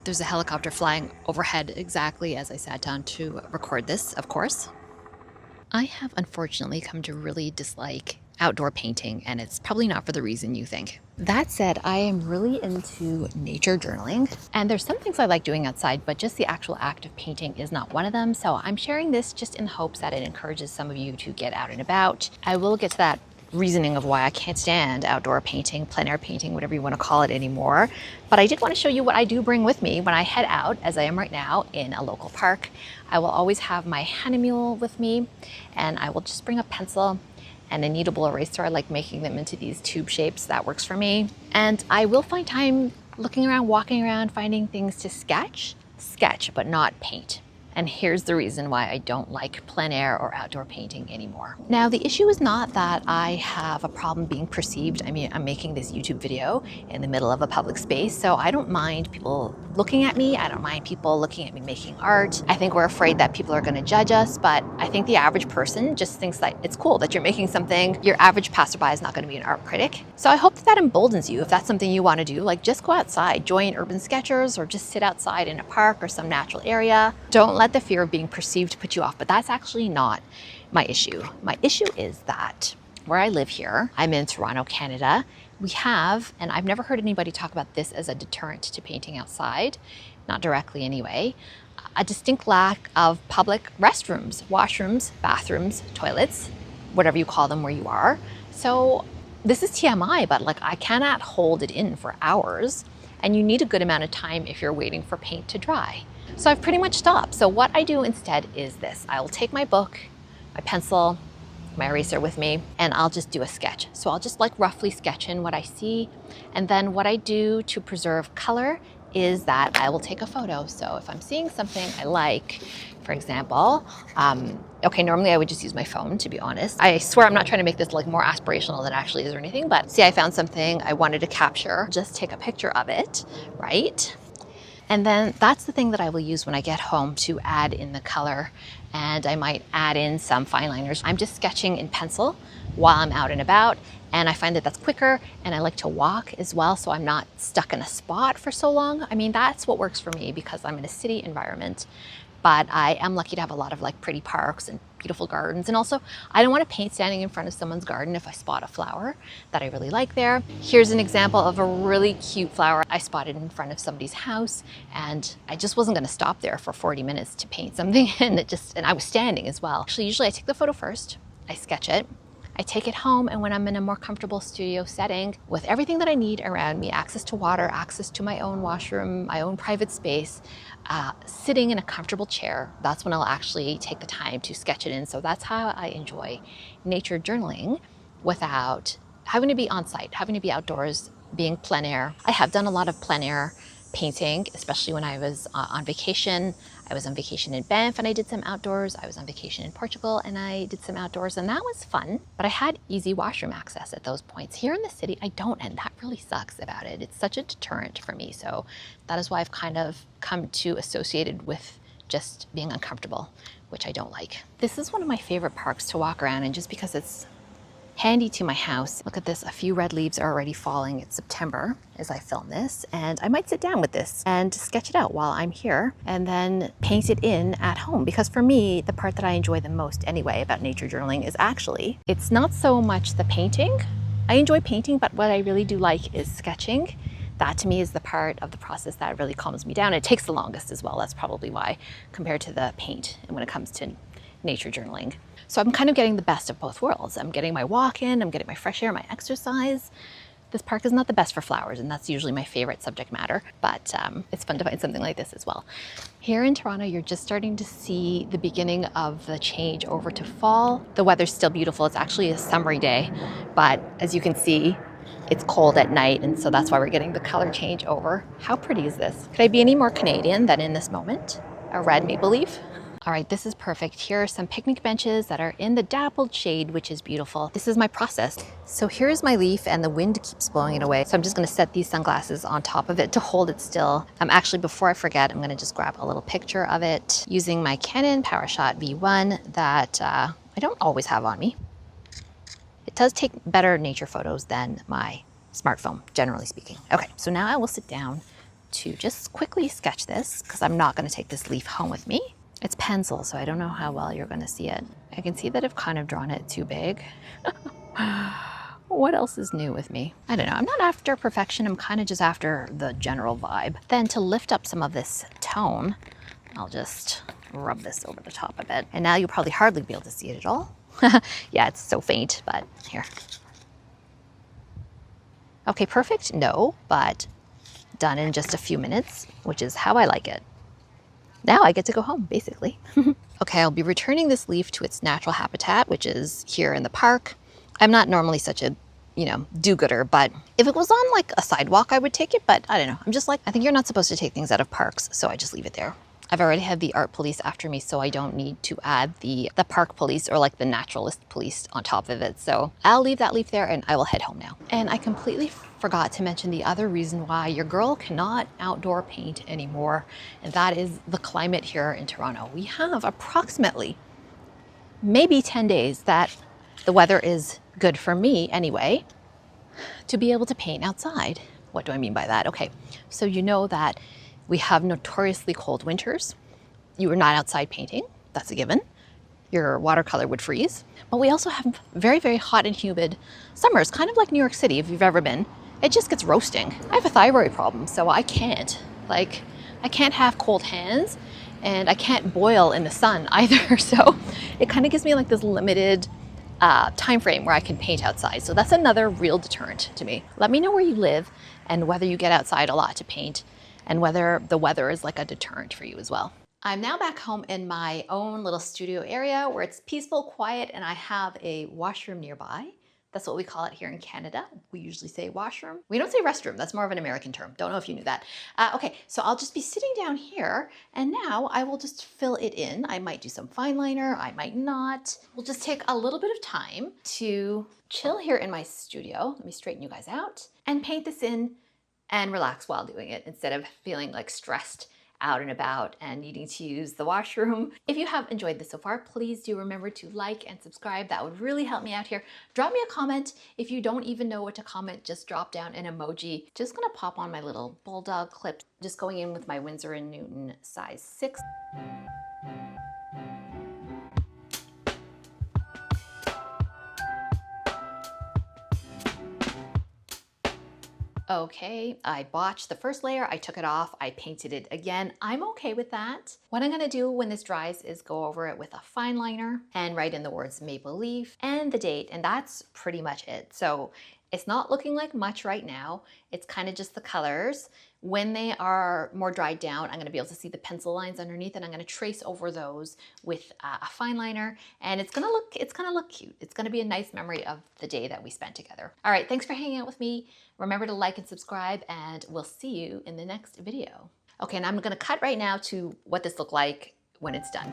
There's a helicopter flying overhead exactly as I sat down to record this, of course. I have unfortunately come to really dislike outdoor painting, and it's probably not for the reason you think. That said, I am really into nature journaling, and there's some things I like doing outside, but just the actual act of painting is not one of them. So I'm sharing this just in hopes that it encourages some of you to get out and about. I will get to that reasoning of why I can't stand outdoor painting, plein air painting, whatever you want to call it anymore. But I did want to show you what I do bring with me when I head out, as I am right now in a local park. I will always have my Hahnemühle with me, and I will just bring a pencil and a kneadable eraser. I like making them into these tube shapes. That works for me. And I will find time looking around, walking around, finding things to sketch, but not paint. And here's the reason why I don't like plein air or outdoor painting anymore. Now, the issue is not that I have a problem being perceived. I mean, I'm making this YouTube video in the middle of a public space, so I don't mind people looking at me. I don't mind people looking at me making art. I think we're afraid that people are gonna judge us, but I think the average person just thinks that it's cool that you're making something. Your average passerby is not gonna be an art critic. So I hope that emboldens you if that's something you wanna do. Like, just go outside, join Urban Sketchers, or just sit outside in a park or some natural area. Don't let the fear of being perceived put you off, but that's actually not my issue. My issue is that where I live here, I'm in Toronto, Canada, we have, and I've never heard anybody talk about this as a deterrent to painting outside, not directly anyway, a distinct lack of public restrooms, washrooms, bathrooms, toilets, whatever you call them where you are. So this is TMI, but like, I cannot hold it in for hours, and you need a good amount of time if you're waiting for paint to dry. So I've pretty much stopped. So what I do instead is this. I will take my book, my pencil, my eraser with me, and I'll just do a sketch. So I'll just like roughly sketch in what I see. And then what I do to preserve color is that I will take a photo. So if I'm seeing something I like, for example, okay, normally I would just use my phone, to be honest. I swear I'm not trying to make this like more aspirational than it actually is or anything, but see, I found something I wanted to capture, just take a picture of it, right? And then that's the thing that I will use when I get home to add in the color. And I might add in some fine liners. I'm just sketching in pencil while I'm out and about. And I find that that's quicker, and I like to walk as well, so I'm not stuck in a spot for so long. I mean, that's what works for me because I'm in a city environment. But I am lucky to have a lot of like pretty parks and beautiful gardens. And also, I don't want to paint standing in front of someone's garden if I spot a flower that I really like there. Here's an example of a really cute flower I spotted in front of somebody's house, and I just wasn't going to stop there for 40 minutes to paint something, and I was standing as well. Actually, usually I take the photo first, I sketch it, I take it home, and when I'm in a more comfortable studio setting with everything that I need around me, access to water, access to my own washroom, my own private space, sitting in a comfortable chair, that's when I'll actually take the time to sketch it in. So that's how I enjoy nature journaling without having to be on site, having to be outdoors, being plein air. I have done a lot of plein air painting, especially when I was on vacation. I was on vacation in Banff and I did some outdoors. I was on vacation in Portugal and I did some outdoors, and that was fun. But I had easy washroom access at those points. Here in the city, I don't, and that really sucks about it. It's such a deterrent for me. So that is why I've kind of come to associate it with just being uncomfortable, which I don't like. This is one of my favorite parks to walk around, and just because it's handy to my house. Look at this, a few red leaves are already falling. It's September as I film this, and I might sit down with this and sketch it out while I'm here and then paint it in at home. Because for me, the part that I enjoy the most anyway about nature journaling is actually, it's not so much the painting. I enjoy painting, but what I really do like is sketching. That to me is the part of the process that really calms me down. It takes the longest as well. That's probably why, compared to the paint and when it comes to nature journaling. So I'm kind of getting the best of both worlds. I'm getting my walk in, I'm getting my fresh air, my exercise. This park is not the best for flowers, and that's usually my favorite subject matter, but it's fun to find something like this as well. Here in Toronto, you're just starting to see the beginning of the change over to fall. The weather's still beautiful. It's actually a summery day, but as you can see, it's cold at night, and so that's why we're getting the color change over. How pretty is this? Could I be any more Canadian than in this moment? A red maple leaf. All right, this is perfect. Here are some picnic benches that are in the dappled shade, which is beautiful. This is my process. So here's my leaf, and the wind keeps blowing it away. So I'm just gonna set these sunglasses on top of it to hold it still. Actually, before I forget, I'm gonna just grab a little picture of it using my Canon PowerShot V1 that I don't always have on me. It does take better nature photos than my smartphone, generally speaking. Okay, so now I will sit down to just quickly sketch this because I'm not going to take this leaf home with me. It's pencil, so I don't know how well you're going to see it. I can see that I've kind of drawn it too big. What else is new with me? I don't know. I'm not after perfection. I'm kind of just after the general vibe. Then to lift up some of this tone, I'll just rub this over the top a bit. And now you'll probably hardly be able to see it at all. Yeah, it's so faint, but here. Okay, perfect? No, but done in just a few minutes, which is how I like it. Now I get to go home, basically. Okay, I'll be returning this leaf to its natural habitat, which is here in the park. I'm not normally such a, do-gooder, but if it was on like a sidewalk, I would take it, but I don't know. I'm just like, I think you're not supposed to take things out of parks, so I just leave it there. I've already had the art police after me, so I don't need to add the park police or like the naturalist police on top of it. So I'll leave that leaf there and I will head home now. And I completely forgot to mention the other reason why your girl cannot outdoor paint anymore, and that is the climate here in Toronto. We have approximately maybe 10 days that the weather is good for me anyway, to be able to paint outside. What do I mean by that? Okay, so you know that we have notoriously cold winters. You are not outside painting, that's a given. Your watercolor would freeze. But we also have very, very hot and humid summers, kind of like New York City, if you've ever been. It just gets roasting. I have a thyroid problem, so I can't have cold hands, and I can't boil in the sun either. So it kind of gives me like this limited time frame where I can paint outside. So that's another real deterrent to me. Let me know where you live and whether you get outside a lot to paint and whether the weather is like a deterrent for you as well. I'm now back home in my own little studio area where it's peaceful, quiet, and I have a washroom nearby. That's what we call it here in Canada. We usually say washroom. We don't say restroom. That's more of an American term. Don't know if you knew that. Okay, so I'll just be sitting down here, and now I will just fill it in. I might do some fine liner, I might not. We'll just take a little bit of time to chill here in my studio. Let me straighten you guys out and paint this in and relax while doing it instead of feeling like stressed out and about and needing to use the washroom. If you have enjoyed this so far, please do remember to like and subscribe. That would really help me out here. Drop me a comment. If you don't even know what to comment, just drop down an emoji. Just gonna pop on my little bulldog clip, just going in with my Winsor & Newton size 6. Okay, I botched the first layer, I took it off, I painted it again. I'm okay with that. What I'm gonna do when this dries is go over it with a fine liner and write in the words maple leaf and the date, and that's pretty much it. So it's not looking like much right now. It's kind of just the colors. When they are more dried down, I'm gonna be able to see the pencil lines underneath, and I'm gonna trace over those with a fine liner, and it's gonna look cute. It's gonna be a nice memory of the day that we spent together. All right, thanks for hanging out with me. Remember to like and subscribe, and we'll see you in the next video. Okay, and I'm gonna cut right now to what this looked like when it's done.